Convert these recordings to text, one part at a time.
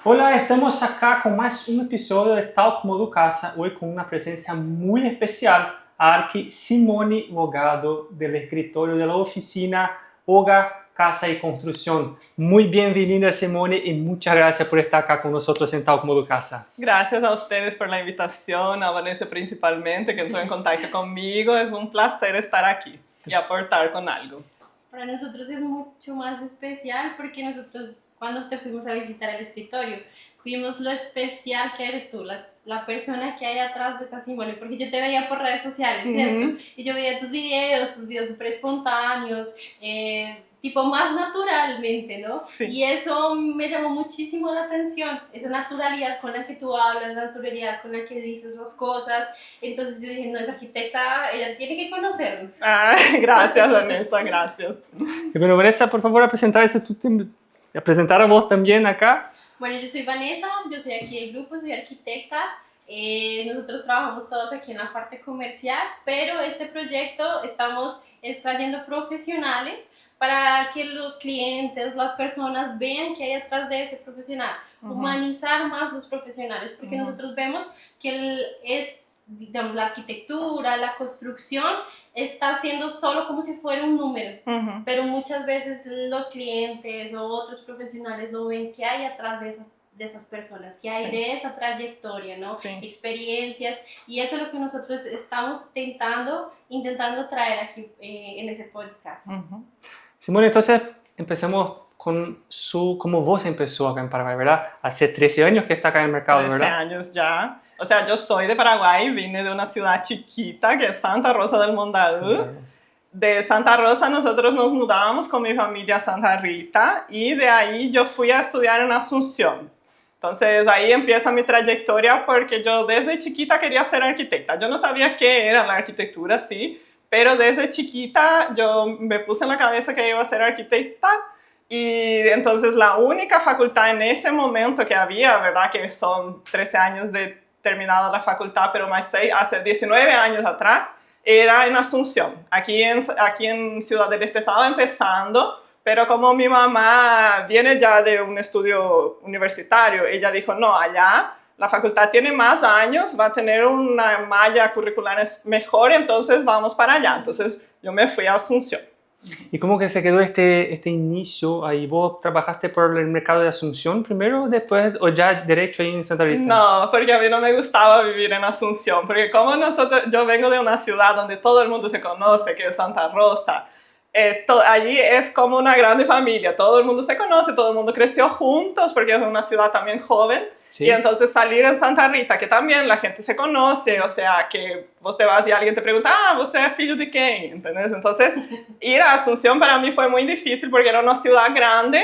Hola, estamos acá con más un episodio de Tal Como Tu Casa, hoy con una presencia muy especial, aquí Simone Bogado, del escritorio de la oficina Hogar, Casa y Construcción. Muy bienvenida, Simone, y muchas gracias por estar acá con nosotros en Tal Como Tu Casa. Gracias a ustedes por la invitación, a Vanessa principalmente, que entró en contacto conmigo. Es un placer estar aquí y aportar con algo. Para nosotros es mucho más especial porque nosotros cuando te fuimos a visitar el escritorio vimos lo especial que eres tú, la persona que hay atrás de esa Simone, porque yo te veía por redes sociales, ¿cierto? Y yo veía tus videos súper espontáneos, tipo más naturalmente, ¿no? Sí. Y eso me llamó muchísimo la atención, esa naturalidad con la que tú hablas, la naturalidad con la que dices las cosas. Entonces yo dije, no, esa arquitecta, ella tiene que conocernos. Gracias, Vanessa, gracias. Y bueno, Vanessa, por favor, a presentar a vos también acá. Bueno, yo soy Vanessa, yo soy aquí del grupo, soy arquitecta. Nosotros trabajamos todos aquí en la parte comercial, pero este proyecto estamos trayendo profesionales para que los clientes, las personas vean qué hay detrás de ese profesional, humanizar más los profesionales, porque nosotros vemos que digamos, la arquitectura, la construcción está haciendo solo como si fuera un número, pero muchas veces los clientes o otros profesionales no ven qué hay atrás de esas personas, qué hay de esa trayectoria, ¿no? Experiencias, y eso es lo que nosotros estamos intentando traer aquí en ese podcast. Simone, entonces empecemos con cómo vos empezó acá en Paraguay, ¿verdad? Hace 13 años que está acá en el mercado, 13 ¿verdad? años ya. O sea, yo soy de Paraguay, vine de una ciudad chiquita que es Santa Rosa del Mondaú. De Santa Rosa nosotros nos mudábamos con mi familia a Santa Rita y de ahí yo fui a estudiar en Asunción. Entonces ahí empieza mi trayectoria porque yo desde chiquita quería ser arquitecta. Yo no sabía qué era la arquitectura, sí, pero desde chiquita yo me puse en la cabeza que iba a ser arquitecta. Y entonces la única facultad en ese momento que había, ¿verdad? Que son 13 años de terminada la facultad, pero más 6, hace 19 años atrás, era en Asunción. Aquí en Ciudad del Este estaba empezando, pero como mi mamá viene ya de un estudio universitario, ella dijo, no, allá la facultad tiene más años, va a tener una malla curricular mejor, entonces vamos para allá. Entonces yo me fui a Asunción. ¿Y cómo que se quedó este inicio ahí? ¿Vos trabajaste por el mercado de Asunción primero, después, o ya derecho ahí en Santa Rita? No, porque a mí no me gustaba vivir en Asunción, porque como yo vengo de una ciudad donde todo el mundo se conoce, que es Santa Rosa, allí es como una grande familia, todo el mundo se conoce, todo el mundo creció juntos, porque es una ciudad también joven. Sí. Y entonces salir en Santa Rita, que también la gente se conoce, o sea, que vos te vas y alguien te pregunta, ¿vos es filho de quién? ¿Entendés? Entonces, ir a Asunción para mí fue muy difícil porque era una ciudad grande,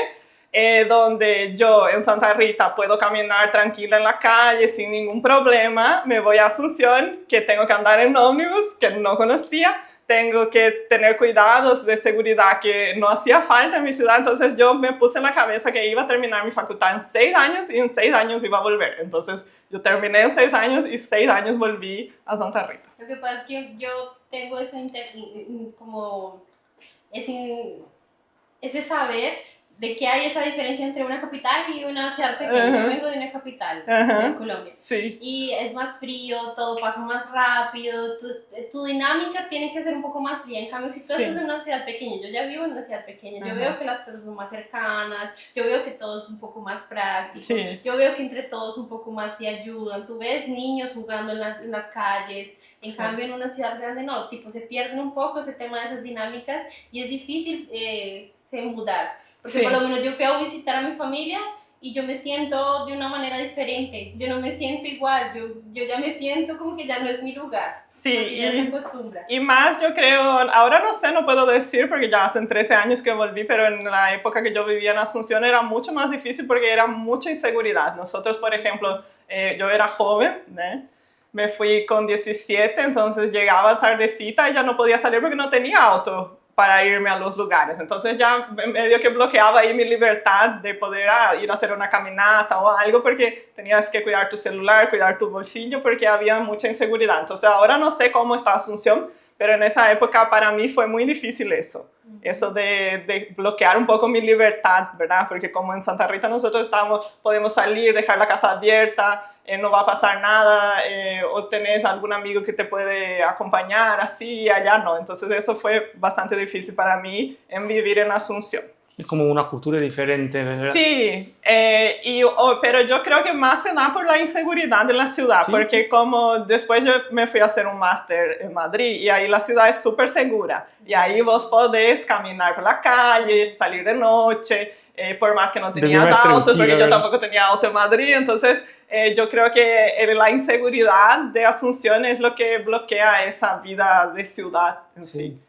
donde yo en Santa Rita puedo caminar tranquila en la calle sin ningún problema. Me voy a Asunción, que tengo que andar en ómnibus, que no conocía, tengo que tener cuidados de seguridad que no hacía falta en mi ciudad. Entonces yo me puse en la cabeza que iba a terminar mi facultad en 6 años y en 6 años iba a volver. Entonces yo terminé en 6 años y 6 años volví a Santa Rita. Lo que pasa es que yo tengo ese saber de que hay esa diferencia entre una capital y una ciudad pequeña. Yo vengo de una capital, en Colombia. Sí. Y es más frío, todo pasa más rápido, tu dinámica tiene que ser un poco más fría. En cambio, si tú estás en una ciudad pequeña, yo ya vivo en una ciudad pequeña, yo veo que las cosas son más cercanas, yo veo que todo es un poco más práctico, yo veo que entre todos un poco más se ayudan. Tú ves niños jugando en las calles. En cambio, en una ciudad grande no, tipo se pierden un poco ese tema de esas dinámicas y es difícil se mudar. Porque por lo menos yo fui a visitar a mi familia y yo me siento de una manera diferente, yo no me siento igual, yo ya me siento como que ya no es mi lugar, porque ya se acostumbra. Y más yo creo, ahora no sé, no puedo decir porque ya hace 13 años que volví, pero en la época que yo vivía en Asunción era mucho más difícil porque era mucha inseguridad. Nosotros, por ejemplo, yo era joven, me fui con 17, entonces llegaba tardecita y ya no podía salir porque no tenía auto para irme a los lugares. Entonces ya medio que bloqueaba ahí mi libertad de poder ir a hacer una caminata o algo porque tenías que cuidar tu celular, cuidar tu bolsillo porque había mucha inseguridad. Entonces ahora no sé cómo está Asunción, pero en esa época para mí fue muy difícil eso. eso de bloquear un poco mi libertad, ¿verdad? Porque como en Santa Rita nosotros podemos salir, dejar la casa abierta, no va a pasar nada, o tenés algún amigo que te puede acompañar, así, allá no. Entonces eso fue bastante difícil para mí en vivir en Asunción. Es como una cultura diferente, ¿verdad? Sí, pero yo creo que más se da por la inseguridad de la ciudad, sí, porque como después yo me fui a hacer un máster en Madrid y ahí la ciudad es súper segura y ahí vos podés caminar por la calle, salir de noche, por más que no tenías autos, porque yo tampoco tenía auto en Madrid, entonces yo creo que la inseguridad de Asunción es lo que bloquea esa vida de ciudad en sí.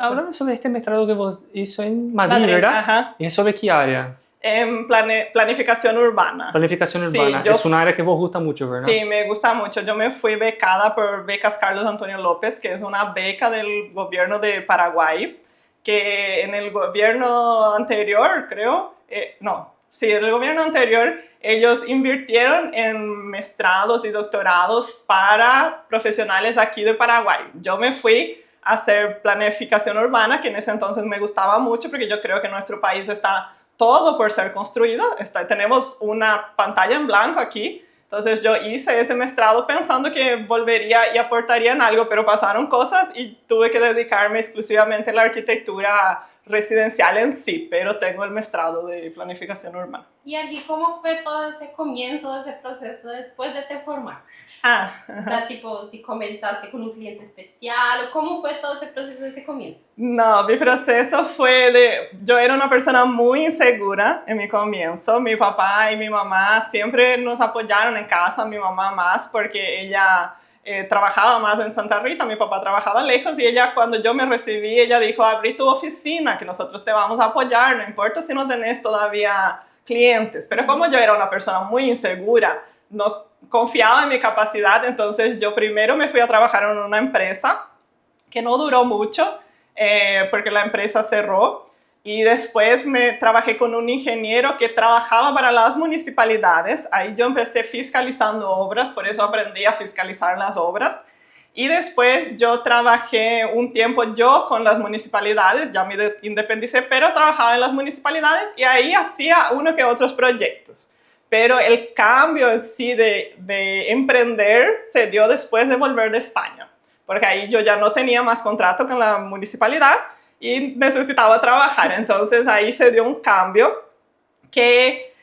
Háblame sobre este mestrado que vos hizo en Madrid, ¿verdad? Ajá. ¿Y sobre qué área? En planificación urbana. Planificación urbana. Sí, es un área que vos gusta mucho, ¿verdad? Sí, me gusta mucho. Yo me fui becada por Becas Carlos Antonio López, que es una beca del gobierno de Paraguay, que en el gobierno anterior, creo, en el gobierno anterior, ellos invirtieron en mestrados y doctorados para profesionales aquí de Paraguay. Yo me fui a hacer planificación urbana, que en ese entonces me gustaba mucho porque yo creo que nuestro país está todo por ser construido. Tenemos una pantalla en blanco aquí. Entonces yo hice ese mestrado pensando que volvería y aportaría en algo, pero pasaron cosas y tuve que dedicarme exclusivamente a la arquitectura residencial en sí, pero tengo el mestrado de planificación urbana. ¿Y allí cómo fue todo ese comienzo, ese proceso después de te formar? O sea, tipo, si comenzaste con un cliente especial, o ¿cómo fue todo ese proceso de ese comienzo? No, mi proceso fue yo era una persona muy insegura en mi comienzo. Mi papá y mi mamá siempre nos apoyaron en casa, mi mamá más, porque ella trabajaba más en Santa Rita, mi papá trabajaba lejos y ella, cuando yo me recibí, ella dijo, abrí tu oficina, que nosotros te vamos a apoyar, no importa si no tenés todavía clientes. Pero como yo era una persona muy insegura, no confiaba en mi capacidad, entonces yo primero me fui a trabajar en una empresa que no duró mucho porque la empresa cerró, y después trabajé con un ingeniero que trabajaba para las municipalidades. Ahí yo empecé fiscalizando obras, por eso aprendí a fiscalizar las obras. Y después yo trabajé un tiempo yo con las municipalidades, ya me independicé, pero trabajaba en las municipalidades y ahí hacía uno que otros proyectos. Pero el cambio en sí de emprender se dio después de volver de España, porque ahí yo ya no tenía más contrato con la municipalidad y necesitaba trabajar. Entonces ahí se dio un cambio que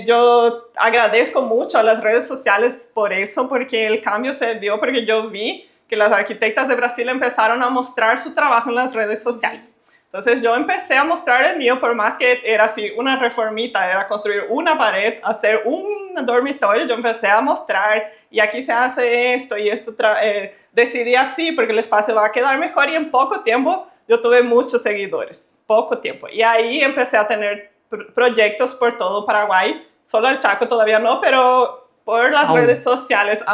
yo agradezco mucho a las redes sociales por eso, porque el cambio se dio porque yo vi que las arquitectas de Brasil empezaron a mostrar su trabajo en las redes sociales. Entonces yo empecé a mostrar el mío, por más que era así una reformita, era construir una pared, hacer un dormitorio, yo empecé a mostrar, y aquí se hace esto, y esto decidí así porque el espacio va a quedar mejor, y en poco tiempo yo tuve muchos seguidores, poco tiempo. Y ahí empecé a tener proyectos por todo Paraguay, solo el Chaco todavía no, pero por las redes sociales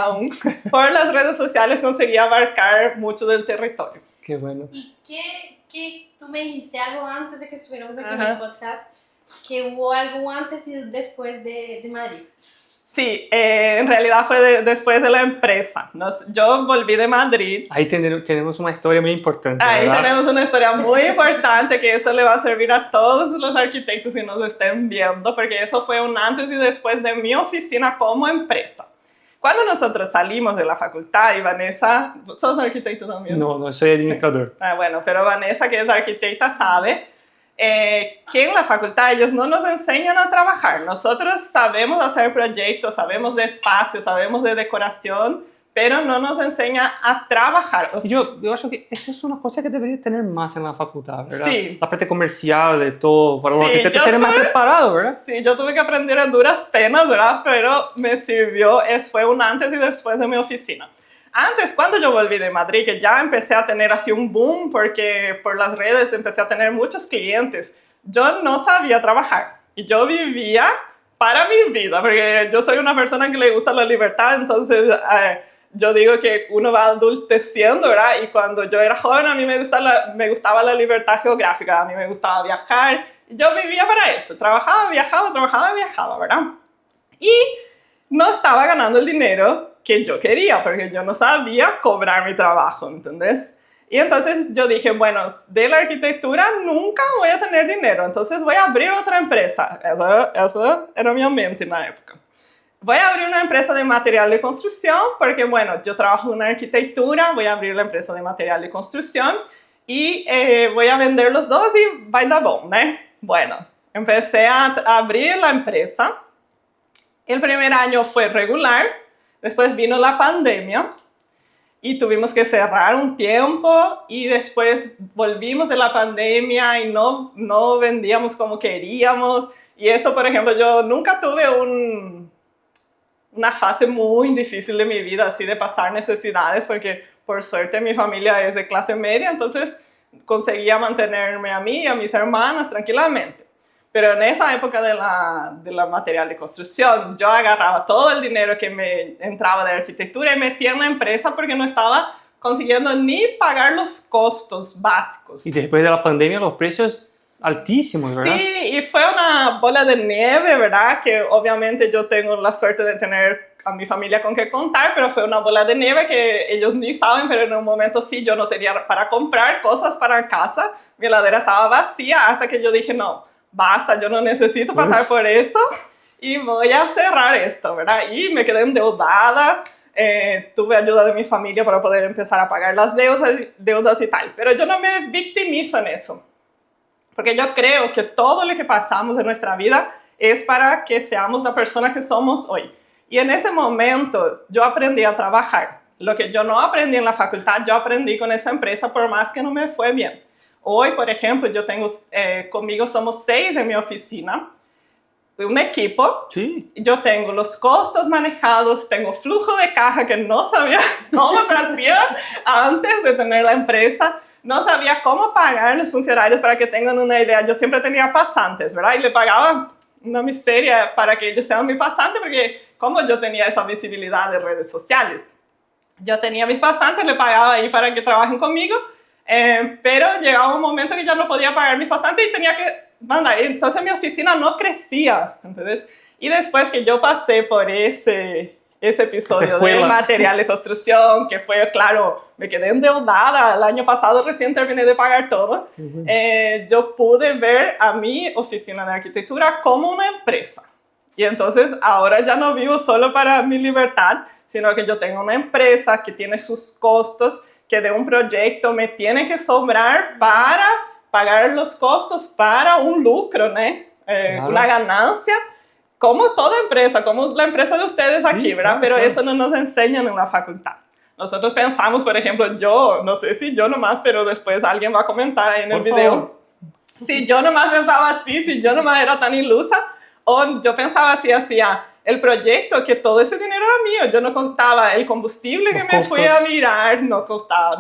por las redes sociales conseguí abarcar mucho del territorio. Qué bueno. ¿Y qué tú me dijiste algo antes de que estuviéramos aquí en el podcast, que hubo algo antes y después de Madrid? Sí, en realidad fue después de la empresa. Yo volví de Madrid. Ahí tenemos una historia muy importante, Ahí ¿verdad? tenemos una historia muy importante, que eso le va a servir a todos los arquitectos que nos estén viendo, porque eso fue un antes y después de mi oficina como empresa. Cuando nosotros salimos de la facultad, y Vanessa, ¿sos arquitecto también? No, soy administrador. Sí. Bueno, pero Vanessa, que es arquitecta, sabe que en la facultad ellos no nos enseñan a trabajar. Nosotros sabemos hacer proyectos, sabemos de espacio, sabemos de decoración, pero no nos enseña a trabajar. Yo acho que eso es una cosa que debería tener más en la facultad, ¿verdad? Sí. La parte comercial de todo, para un Sí, arquitecto ser más preparado, ¿verdad? Sí, yo tuve que aprender en duras penas, ¿verdad? Pero me sirvió, fue un antes y después de mi oficina. Antes, cuando yo volví de Madrid, que ya empecé a tener así un boom, porque por las redes empecé a tener muchos clientes, yo no sabía trabajar. Y yo vivía para mi vida, porque yo soy una persona que le gusta la libertad, entonces yo digo que uno va adulteciendo, ¿verdad? Y cuando yo era joven, a mí me gustaba la libertad geográfica, a mí me gustaba viajar, y yo vivía para eso, trabajaba, viajaba, ¿verdad? Y no estaba ganando el dinero que yo quería, porque yo no sabía cobrar mi trabajo, ¿entendés? Y entonces yo dije, bueno, de la arquitectura nunca voy a tener dinero, entonces voy a abrir otra empresa. Esa era mi mente en la época. Voy a abrir una empresa de material de construcción porque, bueno, yo trabajo en arquitectura, voy a abrir la empresa de material de construcción y voy a vender los dos y vai dar bom, ¿no? Bueno, empecé a abrir la empresa. El primer año fue regular, después vino la pandemia y tuvimos que cerrar un tiempo y después volvimos de la pandemia y no vendíamos como queríamos. Y eso, por ejemplo, yo nunca tuve una fase muy difícil de mi vida, así de pasar necesidades, porque por suerte mi familia es de clase media, entonces conseguía mantenerme a mí y a mis hermanas tranquilamente. Pero en esa época de la material de construcción, yo agarraba todo el dinero que me entraba de arquitectura y metía en la empresa porque no estaba consiguiendo ni pagar los costos básicos. Y después de la pandemia los precios altísimos, ¿verdad? Sí, y fue una bola de nieve, ¿verdad? Que obviamente yo tengo la suerte de tener a mi familia con que contar, pero fue una bola de nieve que ellos ni saben, pero en un momento sí, yo no tenía para comprar cosas para casa, mi heladera estaba vacía hasta que yo dije, no, basta, yo no necesito pasar por eso y voy a cerrar esto, ¿verdad? Y me quedé endeudada, tuve ayuda de mi familia para poder empezar a pagar las deudas y tal, pero yo no me victimizo en eso. Porque yo creo que todo lo que pasamos en nuestra vida es para que seamos la persona que somos hoy. Y en ese momento yo aprendí a trabajar. Lo que yo no aprendí en la facultad, yo aprendí con esa empresa por más que no me fue bien. Hoy, por ejemplo, yo tengo, conmigo somos 6 en mi oficina, un equipo. Sí. Yo tengo los costos manejados, tengo flujo de caja que no sabía cómo se hacía antes de tener la empresa. No sabía cómo pagar a los funcionarios para que tengan una idea. Yo siempre tenía pasantes, ¿verdad? Y le pagaba una miseria para que ellos sean mi pasante, porque como yo tenía esa visibilidad de redes sociales, yo tenía mis pasantes, le pagaba ahí para que trabajen conmigo, pero llegaba un momento que ya no podía pagar mis pasantes y tenía que mandar. Entonces mi oficina no crecía, ¿entendés? Y después que yo pasé por ese episodio de material de construcción, que fue, claro, me quedé endeudada, el año pasado recién terminé de pagar todo, yo pude ver a mi oficina de arquitectura como una empresa. Y entonces ahora ya no vivo solo para mi libertad, sino que yo tengo una empresa que tiene sus costos, que de un proyecto me tiene que sobrar para pagar los costos para un lucro, ¿no? Claro. Una ganancia, como toda empresa, como la empresa de ustedes aquí, ¿verdad? Pero eso no nos enseñan en la facultad. Nosotros pensamos, por ejemplo, yo, no sé si yo nomás, pero después alguien va a comentar ahí en el video. Si yo nomás pensaba así, si yo nomás era tan ilusa, o yo pensaba así, hacía el proyecto, que todo ese dinero era mío. Yo no contaba el combustible que me fui a mirar, no contaba.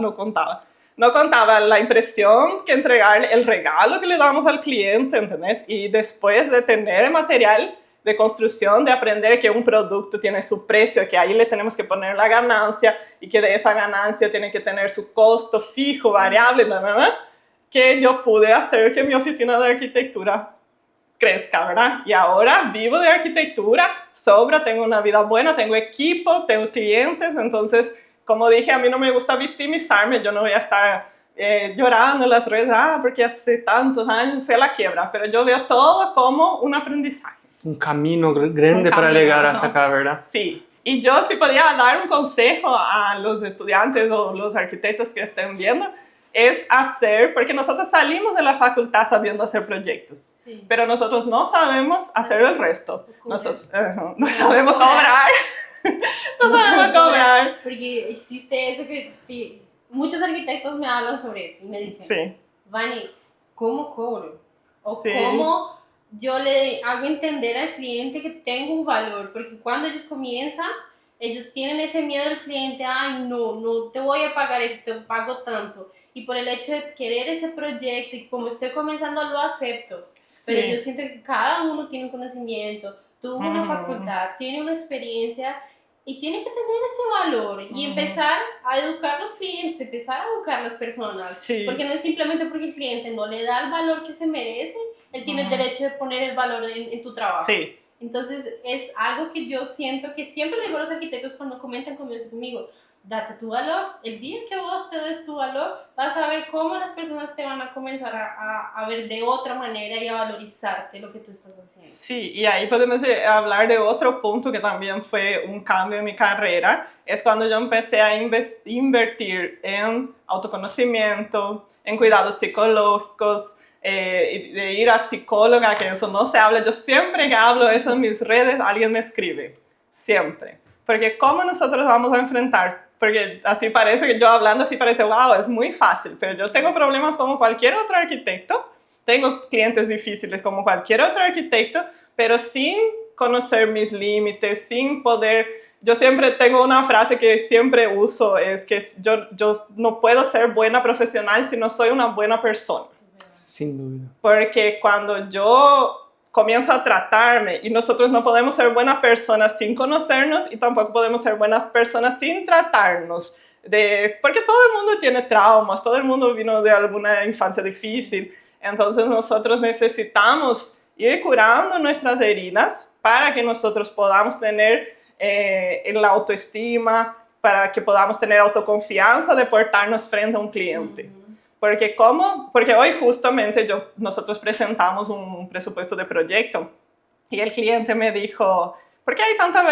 No contaba la impresión que entregar, el regalo que le damos al cliente, ¿entendés? Y después de tener el material de construcción, de aprender que un producto tiene su precio, que ahí le tenemos que poner la ganancia y que de esa ganancia tiene que tener su costo fijo, variable, bla, bla, bla, que yo pude hacer que mi oficina de arquitectura crezca, ¿verdad? Y ahora vivo de arquitectura, sobra, tengo una vida buena, tengo equipo, tengo clientes, entonces, como dije, a mí no me gusta victimizarme, yo no voy a estar llorando en las redes, porque hace tantos años fue a la quiebra, pero yo veo todo como un aprendizaje. Un camino grande para llegar hasta acá, ¿verdad? Sí, y yo si podía dar un consejo a los estudiantes o los arquitectos que estén viendo, es hacer, porque nosotros salimos de la facultad sabiendo hacer proyectos, sí, pero nosotros no sabemos hacer el resto. Nosotros no sabemos cobrar. No sabemos cobrar. Porque existe eso que muchos arquitectos me hablan sobre eso y me dicen, sí, Vani, ¿cómo cobro? O sí, ¿cómo yo le hago entender al cliente que tengo un valor? Porque cuando ellos comienzan, ellos tienen ese miedo del cliente, ay, no te voy a pagar eso, te pago tanto. Y por el hecho de querer ese proyecto, y como estoy comenzando, lo acepto. Sí. Pero yo siento que cada uno tiene un conocimiento, tuvo una facultad, tiene una experiencia, y tiene que tener ese valor y empezar a educar a los clientes, empezar a educar a las personas. Sí. Porque no es simplemente porque el cliente no le da el valor que se merece, él tiene el derecho de poner el valor en tu trabajo. Sí. Entonces es algo que yo siento que siempre le digo a los arquitectos cuando comentan conmigo, date tu valor. El día que vos te des tu valor, vas a ver cómo las personas te van a comenzar a ver de otra manera y a valorizarte lo que tú estás haciendo. Sí, y ahí podemos hablar de otro punto que también fue un cambio en mi carrera, es cuando yo empecé a invertir en autoconocimiento, en cuidados psicológicos, de ir a psicóloga, que eso no se habla. Yo siempre que hablo eso en mis redes, alguien me escribe, siempre. Porque ¿cómo nosotros vamos a enfrentar? Porque así parece que yo hablando así parece, wow, es muy fácil, pero yo tengo problemas como cualquier otro arquitecto, tengo clientes difíciles como cualquier otro arquitecto, pero sin conocer mis límites, sin poder. Yo siempre tengo una frase que siempre uso, es que yo no puedo ser buena profesional si no soy una buena persona. Sin duda. Porque cuando yo comienzo a tratarme, y nosotros no podemos ser buenas personas sin conocernos y tampoco podemos ser buenas personas sin tratarnos, porque todo el mundo tiene traumas, todo el mundo vino de alguna infancia difícil, entonces nosotros necesitamos ir curando nuestras heridas para que nosotros podamos tener la autoestima, para que podamos tener autoconfianza de portarnos frente a un cliente. Porque hoy justamente nosotros presentamos un presupuesto de proyecto y el cliente me dijo, ¿por qué hay tanta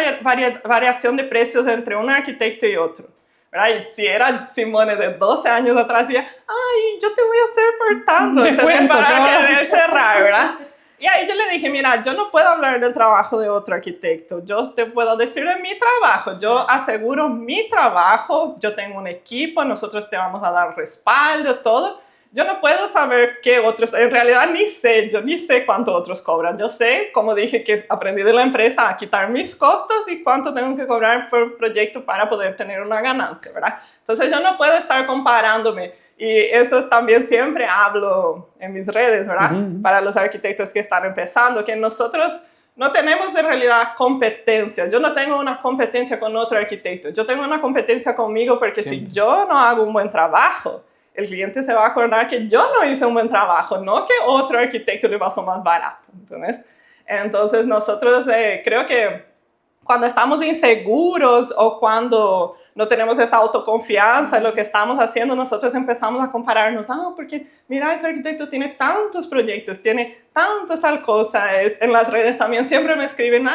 variación de precios entre un arquitecto y otro? ¿Verdad? Y si era Simone de 12 años atrás, decía, ay, yo te voy a hacer por tanto, para querer cerrar, ¿verdad? Y ahí yo le dije, mira, yo no puedo hablar del trabajo de otro arquitecto, yo te puedo decir de mi trabajo, yo aseguro mi trabajo, yo tengo un equipo, nosotros te vamos a dar respaldo, todo. Yo no puedo saber qué otros, en realidad yo ni sé cuánto otros cobran. Yo sé, como dije, que aprendí de la empresa a quitar mis costos y cuánto tengo que cobrar por proyecto para poder tener una ganancia, ¿verdad? Entonces yo no puedo estar comparándome. Y eso también siempre hablo en mis redes, ¿verdad? Para los arquitectos que están empezando, que nosotros no tenemos en realidad competencia. Yo no tengo una competencia con otro arquitecto. Yo tengo una competencia conmigo porque siempre. Si yo no hago un buen trabajo, el cliente se va a acordar que yo no hice un buen trabajo, no que otro arquitecto le pasó más barato. Entonces nosotros creo que cuando estamos inseguros o cuando no tenemos esa autoconfianza en lo que estamos haciendo, nosotros empezamos a compararnos. Porque mira, ese arquitecto tiene tantos proyectos, tiene tantos tal cosa. En las redes también siempre me escriben,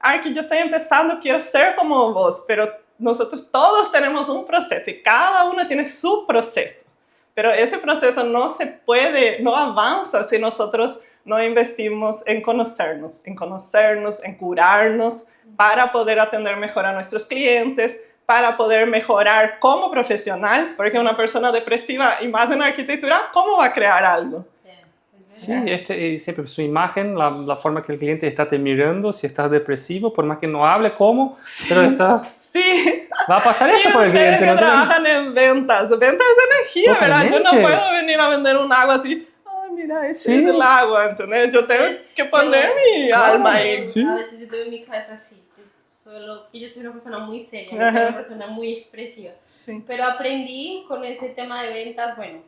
Arqui, yo estoy empezando, quiero ser como vos. Pero nosotros todos tenemos un proceso y cada uno tiene su proceso. Pero ese proceso no avanza si nosotros no investimos en conocernos, en curarnos, para poder atender mejor a nuestros clientes, para poder mejorar como profesional, porque una persona depresiva, y más en arquitectura, ¿cómo va a crear algo? Sí, siempre su imagen, la forma que el cliente está te mirando, si estás depresivo, por más que no hable cómo, pero está... Sí. Va a pasar esto por el cliente. Que trabajan en ventas de energía, ¿verdad? Yo no puedo venir a vender un agua así, mira, ese es el agua, ¿entendés? Yo tengo que poner mi alma ahí. ¿Sí? A veces yo tengo en mi cabeza así, que yo soy una persona muy seria, yo soy una persona muy expresiva, sí. Pero aprendí con ese tema de ventas, bueno,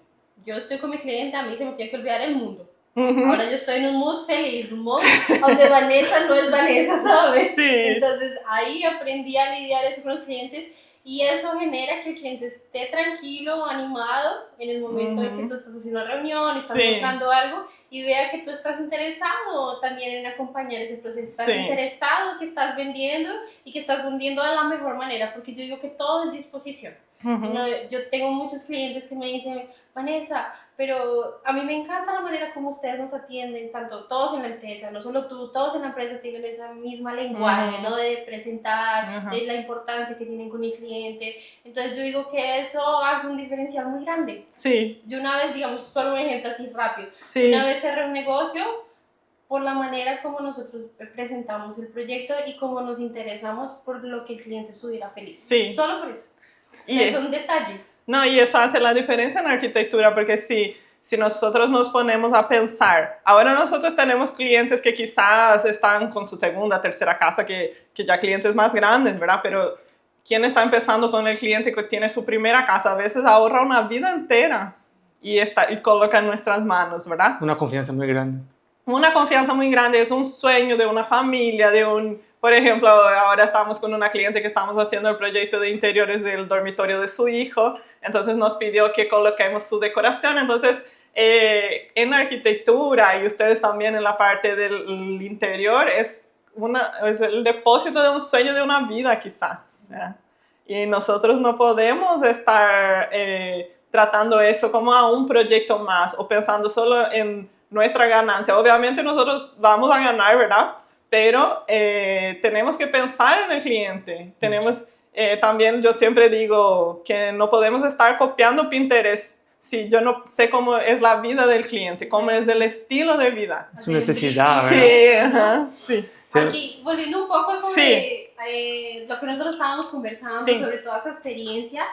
yo estoy con mi cliente, a mí se me tiene que olvidar el mundo. Ahora yo estoy en un mood feliz, un mood donde Vanessa no es Vanessa, ¿sabes? Sí. Entonces ahí aprendí a lidiar eso con los clientes y eso genera que el cliente esté tranquilo, animado en el momento en que tú estás haciendo una reunión, estás buscando algo y vea que tú estás interesado también en acompañar ese proceso, estás interesado, que estás vendiendo y que estás vendiendo de la mejor manera, porque yo digo que todo es disposición. No, yo tengo muchos clientes que me dicen, Vanessa, pero a mí me encanta la manera como ustedes nos atienden, tanto todos en la empresa, no solo tú, todos en la empresa tienen esa misma lenguaje, ¿no? De presentar, de la importancia que tienen con el cliente. Entonces yo digo que eso hace un diferencial muy grande. Sí. Yo una vez, digamos, solo un ejemplo así rápido, una vez cerré un negocio por la manera como nosotros presentamos el proyecto y como nos interesamos por lo que el cliente estuviera feliz. Sí. Solo por eso. Son detalles. No, y eso hace la diferencia en arquitectura, porque si nosotros nos ponemos a pensar, ahora nosotros tenemos clientes que quizás están con su segunda, tercera casa, que ya clientes más grandes, ¿verdad? Pero quien está empezando con el cliente que tiene su primera casa, a veces ahorra una vida entera y coloca en nuestras manos, ¿verdad? Una confianza muy grande. Una confianza muy grande, es un sueño de una familia, de un Por ejemplo, ahora estamos con una cliente que estamos haciendo el proyecto de interiores del dormitorio de su hijo, entonces nos pidió que coloquemos su decoración, entonces en la arquitectura y ustedes también en la parte del interior es el depósito de un sueño de una vida quizás, ¿verdad? Y nosotros no podemos estar tratando eso como a un proyecto más o pensando solo en nuestra ganancia. Obviamente nosotros vamos a ganar, ¿verdad? Pero tenemos que pensar en el cliente. Tenemos, también yo siempre digo que no podemos estar copiando Pinterest si yo no sé cómo es la vida del cliente, cómo es el estilo de vida. Su necesidad, ¿verdad? Sí, sí. Aquí, volviendo un poco sobre lo que nosotros estábamos conversando, sobre toda esa experiencia,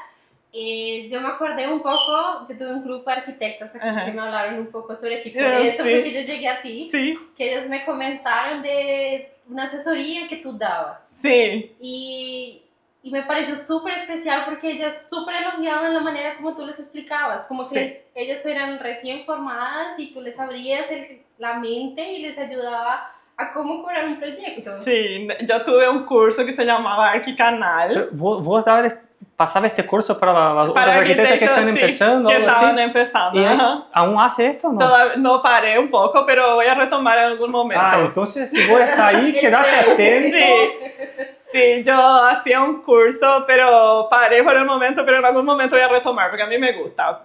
yo me acordé un poco, yo tuve un grupo de arquitectos aquí que me hablaron un poco sobre ti, por eso fue que yo llegué a ti, que ellos me comentaron de una asesoría que tú dabas. Sí. Y me pareció súper especial porque ellas súper elogiaban la manera como tú les explicabas, como que ellas eran recién formadas y tú les abrías la mente y les ayudaba a cómo cobrar un proyecto. Sí, yo tuve un curso que se llamaba Arquicanal. ¿Vos pasaba este curso para las otras arquitectas que están empezando? Que estaban empezando. ¿Y aún hace esto o no? No paré un poco, pero voy a retomar en algún momento. Entonces si vos estás ahí, quedate atento. Sí, yo hacía un curso, pero paré por el momento, pero en algún momento voy a retomar, porque a mí me gusta.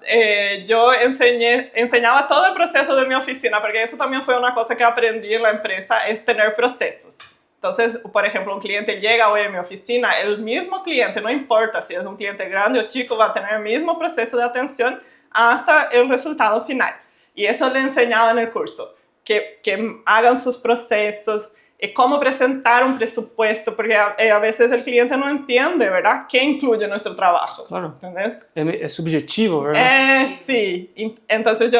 Yo enseñaba todo el proceso de mi oficina, porque eso también fue una cosa que aprendí en la empresa, es tener procesos. Entonces, por ejemplo, un cliente llega hoy a mi oficina, el mismo cliente, no importa si es un cliente grande o chico, va a tener el mismo proceso de atención hasta el resultado final. Y eso le enseñaba en el curso, que hagan sus procesos, cómo presentar un presupuesto, porque a veces el cliente no entiende, ¿verdad?, qué incluye nuestro trabajo. Claro. ¿Entendés? Es subjetivo, ¿verdad? Sí. Entonces yo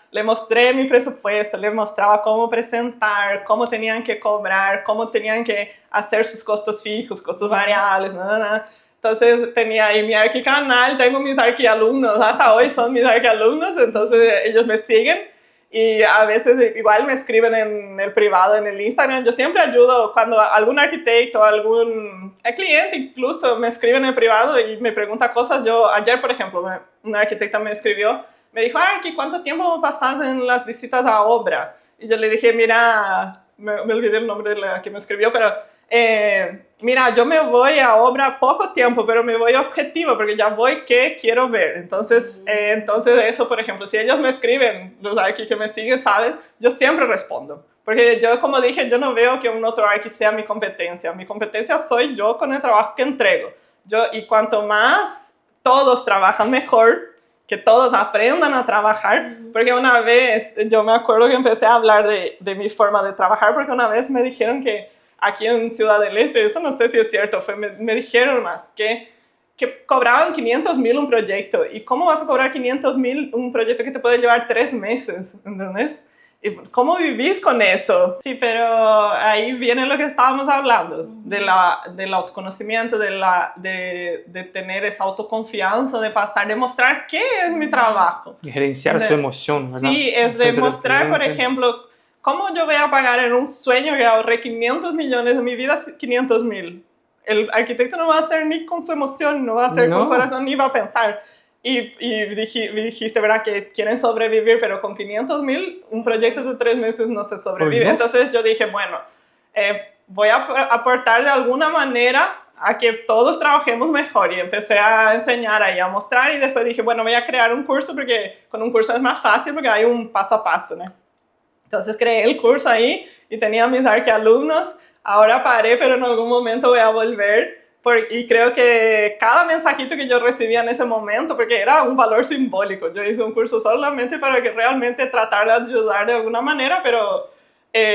le mostré mi presupuesto, le mostraba cómo presentar, cómo tenían que cobrar, cómo tenían que hacer sus costos fijos, costos variables, Entonces tenía ahí mi arquicanal, tengo mis arquialumnos, hasta hoy son mis arquialumnos, entonces ellos me siguen. Y a veces igual me escriben en el privado, en el Instagram. Yo siempre ayudo cuando algún arquitecto, algún cliente incluso me escribe en el privado y me pregunta cosas. Ayer, por ejemplo, una arquitecta me escribió, me dijo, Arqui, ¿cuánto tiempo pasas en las visitas a obra? Y yo le dije, mira, me olvidé el nombre de la que me escribió, pero mira, yo me voy a obra poco tiempo, pero me voy objetivo, porque ya voy que quiero ver. Entonces eso, por ejemplo, si ellos me escriben, los arquis que me siguen saben, yo siempre respondo. Porque yo, como dije, yo no veo que un otro arqui sea mi competencia. Mi competencia soy yo con el trabajo que entrego. Y cuanto más todos trabajan mejor, que todos aprendan a trabajar, porque una vez, yo me acuerdo que empecé a hablar de mi forma de trabajar, porque una vez me dijeron que aquí en Ciudad del Este, eso no sé si es cierto, me dijeron más que cobraban 500,000 un proyecto. ¿Y cómo vas a cobrar 500,000 un proyecto que te puede llevar 3 meses? ¿Entendés? ¿Y cómo vivís con eso? Sí, pero ahí viene lo que estábamos hablando, del autoconocimiento, de tener esa autoconfianza, de pasar, de mostrar qué es mi trabajo. Y gerenciar su emoción, ¿verdad? Sí, es de mostrar, por ejemplo, ¿cómo yo voy a pagar en un sueño que ahorré 500 millones de mi vida 500,000? El arquitecto no va a hacer ni con su emoción, no va a hacer con corazón, ni va a pensar. Y dijiste, ¿verdad?, que quieren sobrevivir, pero con 500,000, un proyecto de 3 meses no se sobrevive. Entonces yo dije, bueno, voy a aportar de alguna manera a que todos trabajemos mejor. Y empecé a enseñar ahí, a mostrar, y después dije, bueno, voy a crear un curso, porque con un curso es más fácil, porque hay un paso a paso, ¿no? Entonces creé el curso ahí y tenía mis arquialumnos. Ahora paré, pero en algún momento voy a volver. Y creo que cada mensajito que yo recibía en ese momento, porque era un valor simbólico, yo hice un curso solamente para que realmente tratar de ayudar de alguna manera, pero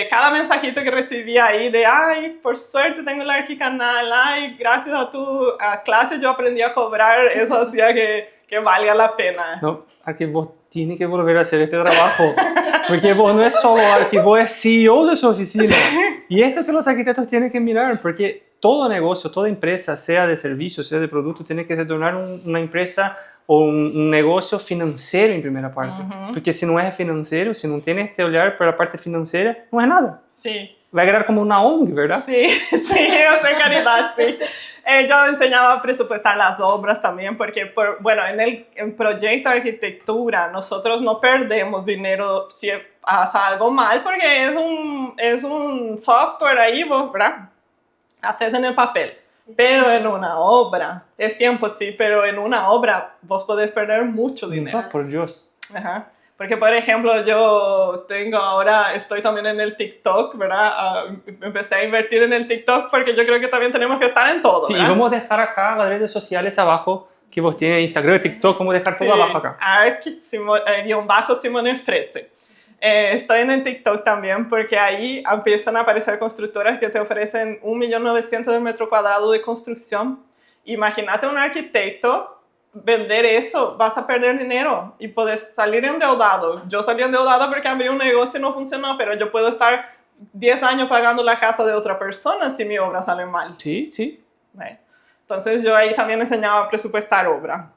cada mensajito que recibía ahí de, ay, por suerte tengo el arquicanal, ay, gracias a tu clase yo aprendí a cobrar, eso hacía que valga la pena. No, aquí vos tienes que volver a hacer este trabajo, porque vos no es solo arqui, vos es CEO de su oficina. Y esto que los arquitectos tienen que mirar, porque todo negocio, toda empresa, sea de servicio, sea de producto, tiene que se tornar una empresa o un negocio financiero en primera parte. Porque si no es financiero, si no tiene este olhar para la parte financiera, no es nada. Sí. va a quedar como una ONG, ¿verdad? Sí, sí, hacer caridad, sí. Yo enseñaba a presupuestar las obras también, porque, bueno, en proyecto de arquitectura nosotros no perdemos dinero si pasa algo mal, porque es un software ahí, ¿verdad? Haces en el papel. Pero en una obra, es tiempo sí, pero en una obra vos podés perder mucho dinero. No, por Dios. Ajá. Porque, por ejemplo, yo estoy también en el TikTok, ¿verdad? Empecé a invertir en el TikTok porque yo creo que también tenemos que estar en todo, Sí, ¿verdad? y vamos a dejar acá las redes sociales abajo, que vos tienes Instagram y TikTok, vamos a dejar todo abajo acá. Simone Frese. Estoy en el TikTok también porque ahí empiezan a aparecer constructoras que te ofrecen 1.900.000 de metro cuadrado de construcción. Imagínate un arquitecto vender eso, vas a perder dinero y puedes salir endeudado. Yo salí endeudada porque abrí un negocio y no funcionó, pero yo puedo estar 10 años pagando la casa de otra persona si mi obra sale mal. Sí, sí. Entonces yo ahí también enseñaba a presupuestar obra.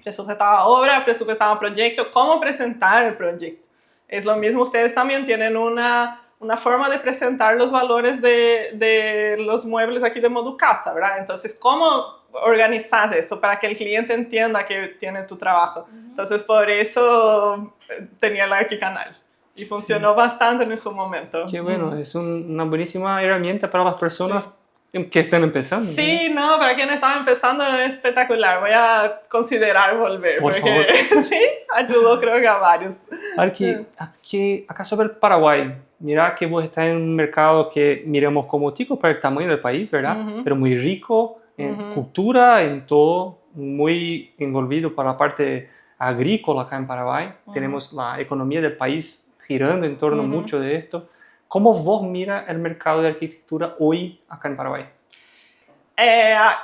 Presupuestaba obra, presupuestaba proyecto, cómo presentar el proyecto. Es lo mismo, ustedes también tienen una forma de presentar los valores de los muebles aquí de Moducasa, ¿verdad? Entonces, ¿cómo organizas eso para que el cliente entienda que tiene tu trabajo? Entonces, por eso tenía el Arquicanal y funcionó bastante en su momento. Qué bueno, es una buenísima herramienta para las personas que están empezando. Sí, no, para quien estaba empezando es espectacular. Voy a considerar volver. Por favor. Sí, ayudó creo que a varios. Acá sobre el Paraguay, mira que vos estás en un mercado que miramos como tico para el tamaño del país, ¿verdad? Pero muy rico en cultura, en todo, muy envolvido para la parte agrícola acá en Paraguay. Tenemos la economía del país girando en torno mucho de esto. ¿Cómo vos miras el mercado de arquitectura hoy acá en Paraguay?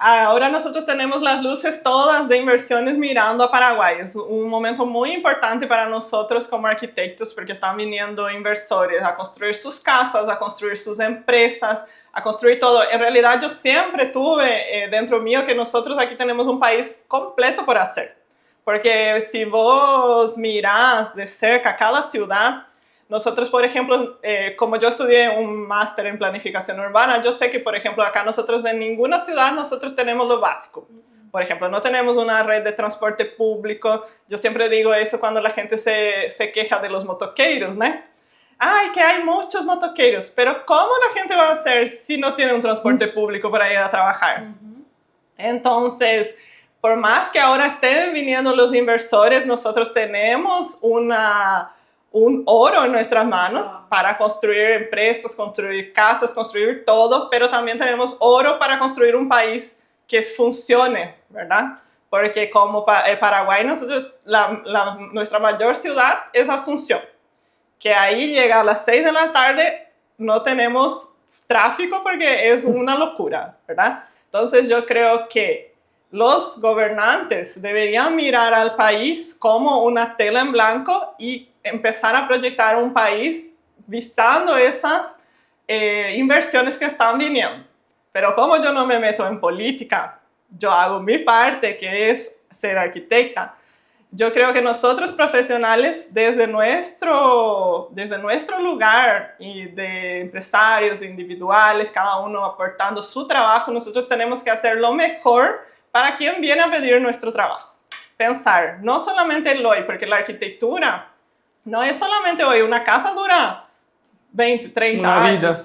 Ahora nosotros tenemos las luces todas de inversiones mirando a Paraguay. Es un momento muy importante para nosotros como arquitectos porque están viniendo inversores a construir sus casas, a construir sus empresas, a construir todo. En realidad yo siempre tuve dentro mío que nosotros aquí tenemos un país completo por hacer. Porque si vos mirás de cerca cada ciudad, nosotros, por ejemplo, como yo estudié un máster en planificación urbana, yo sé que, por ejemplo, acá nosotros en ninguna ciudad nosotros tenemos lo básico. Por ejemplo, no tenemos una red de transporte público. Yo siempre digo eso cuando la gente se queja de los motoqueiros, ¿no? Ay, que hay muchos motoqueiros, pero ¿cómo la gente va a hacer si no tiene un transporte público para ir a trabajar? Entonces, por más que ahora estén viniendo los inversores, nosotros tenemos un oro en nuestras manos para construir empresas, construir casas, construir todo, pero también tenemos oro para construir un país que funcione, ¿verdad? Porque como Paraguay, nosotros, nuestra mayor ciudad es Asunción, que ahí llega a las 6 de la tarde, no tenemos tráfico porque es una locura, ¿verdad? Entonces yo creo que los gobernantes deberían mirar al país como una tela en blanco y empezar a proyectar un país visando esas inversiones que están viniendo. Pero como yo no me meto en política, yo hago mi parte, que es ser arquitecta. Yo creo que nosotros profesionales, desde nuestro lugar y de empresarios, de individuales, cada uno aportando su trabajo, nosotros tenemos que hacer lo mejor para quien viene a pedir nuestro trabajo. Pensar, no solamente el hoy, porque la arquitectura no es solamente hoy, una casa dura 20, 30 años.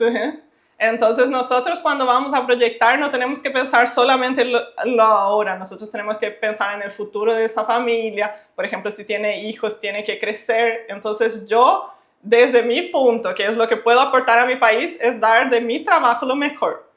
Entonces nosotros cuando vamos a proyectar no tenemos que pensar solamente lo ahora, nosotros tenemos que pensar en el futuro de esa familia. Por ejemplo, si tiene hijos, tiene que crecer. Entonces yo, desde mi punto, que es lo que puedo aportar a mi país, es dar de mi trabajo lo mejor.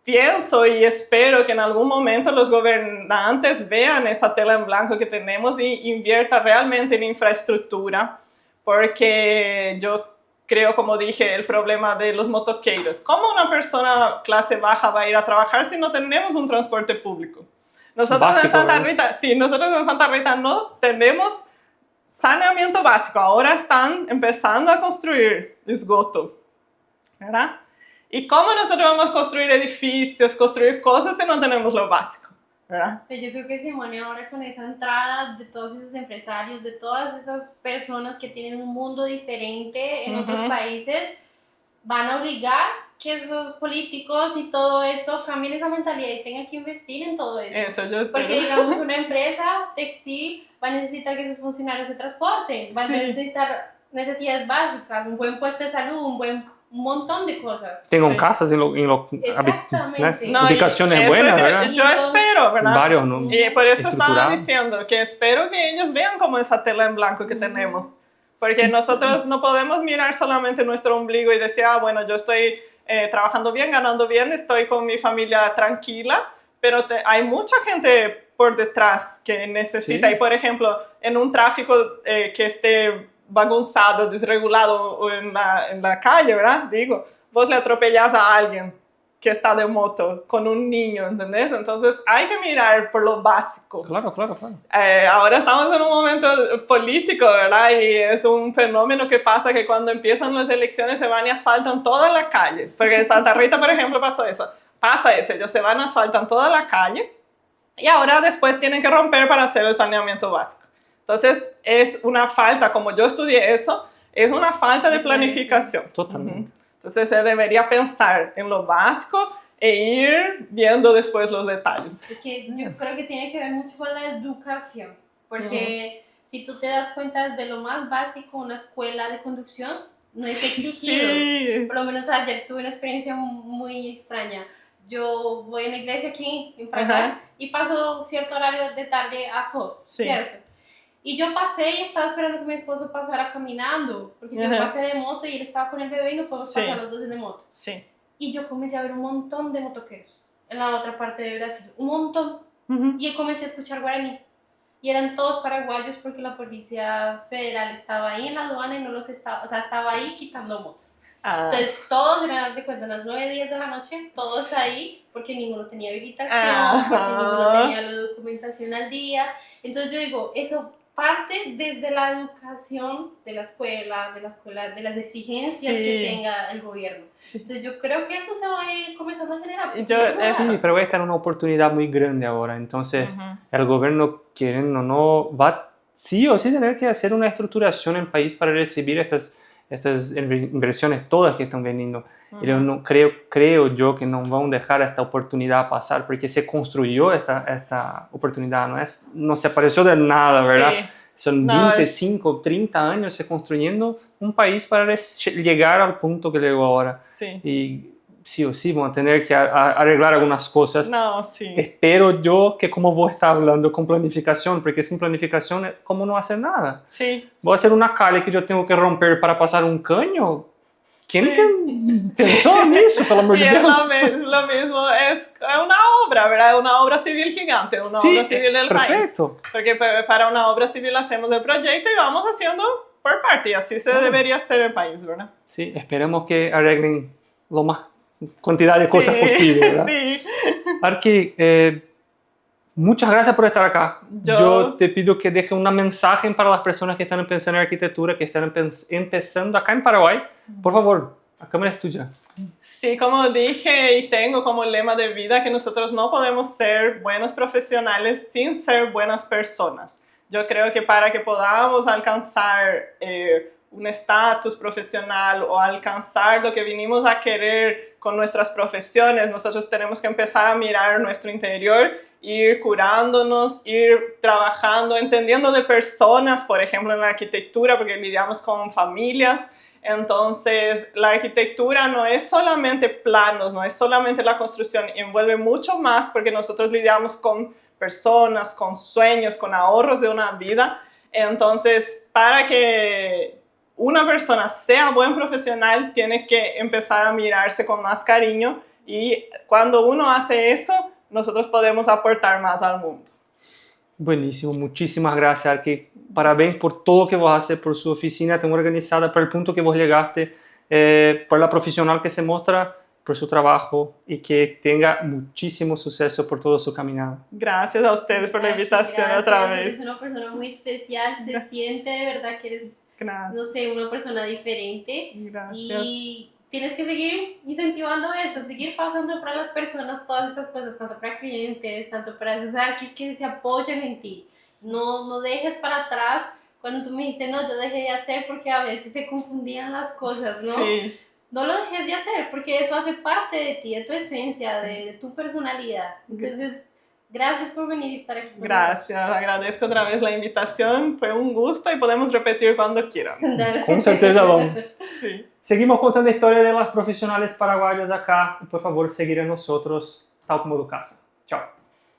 Pienso y espero que en algún momento los gobernantes vean esa tela en blanco que tenemos y inviertan realmente en infraestructura, porque yo creo, como dije, el problema de los motoqueiros. ¿Cómo una persona clase baja va a ir a trabajar si no tenemos un transporte público? Nosotros en Santa Rita no tenemos saneamiento básico. Ahora están empezando a construir esgoto, ¿verdad? ¿Y cómo nosotros vamos a construir edificios, construir cosas si no tenemos lo básico? ¿Verdad? Yo creo que Simone ahora con esa entrada de todos esos empresarios, de todas esas personas que tienen un mundo diferente en otros países, van a obligar que esos políticos y todo eso cambien esa mentalidad y tengan que investir en todo eso. Eso yo espero. Porque, digamos, una empresa textil va a necesitar que sus funcionarios se transporten, va a necesitar necesidades básicas, un buen puesto de salud, un montón de cosas. Tengan casas Exactamente. ¿no? Ubicaciones buenas, ¿verdad? Yo espero, ¿verdad? Varios, ¿no? Y por eso estaba diciendo que espero que ellos vean como esa tela en blanco que tenemos. Porque nosotros no podemos mirar solamente nuestro ombligo y decir, bueno, yo estoy trabajando bien, ganando bien, estoy con mi familia tranquila, pero hay mucha gente por detrás que necesita. Sí. Y, por ejemplo, en un tráfico que esté bagunzado, desregulado en la calle, ¿verdad? Digo, vos le atropellás a alguien que está de moto con un niño, ¿entendés? Entonces hay que mirar por lo básico. Claro. Ahora estamos en un momento político, ¿verdad? Y es un fenómeno que pasa que cuando empiezan las elecciones se van y asfaltan toda la calle. Porque en Santa Rita, por ejemplo, pasa eso, ellos se van y asfaltan toda la calle y ahora después tienen que romper para hacer el saneamiento básico. Entonces es una falta, como yo estudié eso, es una falta de planificación. Totalmente. Entonces se debería pensar en lo básico e ir viendo después los detalles. Es que yo creo que tiene que ver mucho con la educación, porque si tú te das cuenta de lo más básico, una escuela de conducción no es exigido. Sí. Por lo menos ayer tuve una experiencia muy extraña. Yo voy a una iglesia aquí en Paraguay y paso cierto horario de tarde a Foz, ¿cierto? Y yo pasé y estaba esperando que mi esposo pasara caminando, porque yo pasé de moto y él estaba con el bebé y no podemos pasar los dos en moto. Sí. Y yo comencé a ver un montón de motoqueros en la otra parte de Brasil, un montón. Y comencé a escuchar guaraní. Y eran todos paraguayos porque la policía federal estaba ahí en la aduana y no los estaba, o sea, estaba ahí quitando motos. Entonces todos eran, de cuenta, a las 9:10 de la noche, todos ahí, porque ninguno tenía habilitación, porque ninguno tenía la documentación al día. Entonces yo digo, eso parte desde la educación de la escuela, de las exigencias que tenga el gobierno. Entonces yo creo que eso se va a ir comenzando a generar. Sí, pero esta es una oportunidad muy grande ahora. Entonces el gobierno, queriendo o no, va sí o sí tener que hacer una estructuración en el país para recibir estas inversiones todas que están veniendo. Yo no, creo yo que no van a dejar esta oportunidad pasar, porque se construyó esta oportunidad, no se apareció de nada, ¿verdad? Sí. Son 25, 30 años se construyendo un país para llegar al punto que llegó ahora. Sí. Y sí o sí vamos a tener que arreglar algunas cosas. Sí. Espero yo que, como vos estás hablando, con planificación, porque sin planificación, ¿cómo no hacer nada? Sí. Voy a hacer una calle que yo tengo que romper para pasar un caño. ¿Quién pensó en eso, por amor de Dios? Lo mismo, es una obra, ¿verdad? Una obra civil gigante, una obra civil del perfecto. país. Porque para una obra civil hacemos el proyecto y vamos haciendo por parte, y así se debería hacer el país, ¿verdad? Sí, esperemos que arreglen lo más cantidad de cosas posibles, ¿verdad? Sí. Arqui, muchas gracias por estar acá. Yo te pido que dejes un mensaje para las personas que están empezando en arquitectura, que están empezando acá en Paraguay. Por favor, la cámara es tuya. Sí, como dije y tengo como lema de vida que nosotros no podemos ser buenos profesionales sin ser buenas personas. Yo creo que para que podamos alcanzar un estatus profesional o alcanzar lo que vinimos a querer con nuestras profesiones, nosotros tenemos que empezar a mirar nuestro interior, ir curándonos, ir trabajando, entendiendo de personas, por ejemplo en la arquitectura, porque lidiamos con familias. Entonces la arquitectura no es solamente planos, no es solamente la construcción, envuelve mucho más porque nosotros lidiamos con personas, con sueños, con ahorros de una vida. Entonces, para que una persona sea buen profesional, tiene que empezar a mirarse con más cariño, y cuando uno hace eso, nosotros podemos aportar más al mundo. Buenísimo, muchísimas gracias, Arqui. Parabéns por todo que vos haces, por su oficina tan organizada, por el punto que vos llegaste, por la profesional que se muestra, por su trabajo, y que tenga muchísimo suceso por toda su caminada. Gracias a ustedes por la invitación otra vez. Eres una persona muy especial, se siente de verdad que eres, no sé, una persona diferente. Gracias. Y tienes que seguir incentivando eso, seguir pasando para las personas todas esas cosas, tanto para clientes, tanto para esos arquis que se apoyan en ti. No dejes para atrás. Cuando tú me dijiste, no, yo dejé de hacer porque a veces se confundían las cosas, ¿no? Sí. no lo dejes de hacer, porque eso hace parte de ti, de tu esencia, de tu personalidad. Entonces, gracias por venir y estar aquí con Gracias, agradezco otra vez la invitación, fue un gusto y podemos repetir cuando quieran. nosotros. Con certeza vamos. Sí. Seguimos contando la historia de las profesionales paraguayas acá y por favor seguir a nosotros, tal como do Casa. Chao.